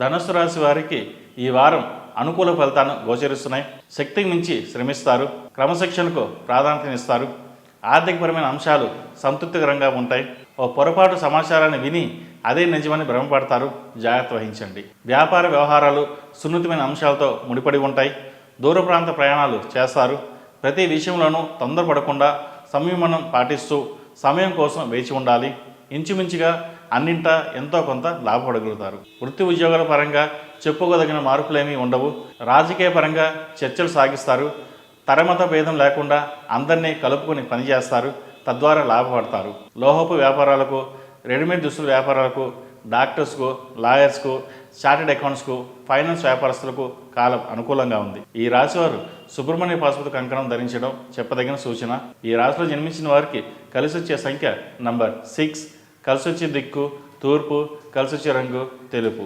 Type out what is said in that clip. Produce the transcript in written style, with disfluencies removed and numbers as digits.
ధనుస్సు రాశి వారికి ఈ వారం అనుకూల ఫలితాలను గోచరిస్తున్నాయి. శక్తికి మించి శ్రమిస్తారు, క్రమశిక్షణకు ప్రాధాన్యతనిస్తారు. ఆర్థికపరమైన అంశాలు సంతృప్తికరంగా ఉంటాయి. ఓ పొరపాటు సమాచారాన్ని విని అదే నిజమని భ్రమపడతారు, జాగ్రత్త వహించండి. వ్యాపార వ్యవహారాలు సున్నితమైన అంశాలతో ముడిపడి ఉంటాయి. దూర ప్రాంత ప్రయాణాలు చేస్తారు. ప్రతి విషయంలోనూ తొందరపడకుండా సంయమనం పాటిస్తూ సమయం కోసం వేచి ఉండాలి. ఇంచుమించుగా అన్నింటా ఎంతో కొంత లాభపడగలుగుతారు. వృత్తి ఉద్యోగాల పరంగా చెప్పుకోదగిన మార్పులేమీ ఉండవు. రాజకీయ పరంగా చర్చలు సాగిస్తారు. తరమత భేదం లేకుండా అందరినీ కలుపుకొని పనిచేస్తారు, తద్వారా లాభపడతారు. లోహపు వ్యాపారాలకు, రెడీమేడ్ దుస్తుల వ్యాపారాలకు, డాక్టర్స్కు, లాయర్స్కు, చార్టెడ్ అకౌంట్స్కు, ఫైనాన్స్ వ్యాపారస్తులకు కాలం అనుకూలంగా ఉంది. ఈ రాశివారు సుబ్రహ్మణ్య పాశుపత కంకణం ధరించడం చెప్పదగిన సూచన. ఈ రాశిలో జన్మించిన వారికి కలిసి వచ్చే సంఖ్య నంబర్ 6, కలిసి వచ్చే దిక్కు తూర్పు, కలిసి వచ్చే రంగు తెలుపు.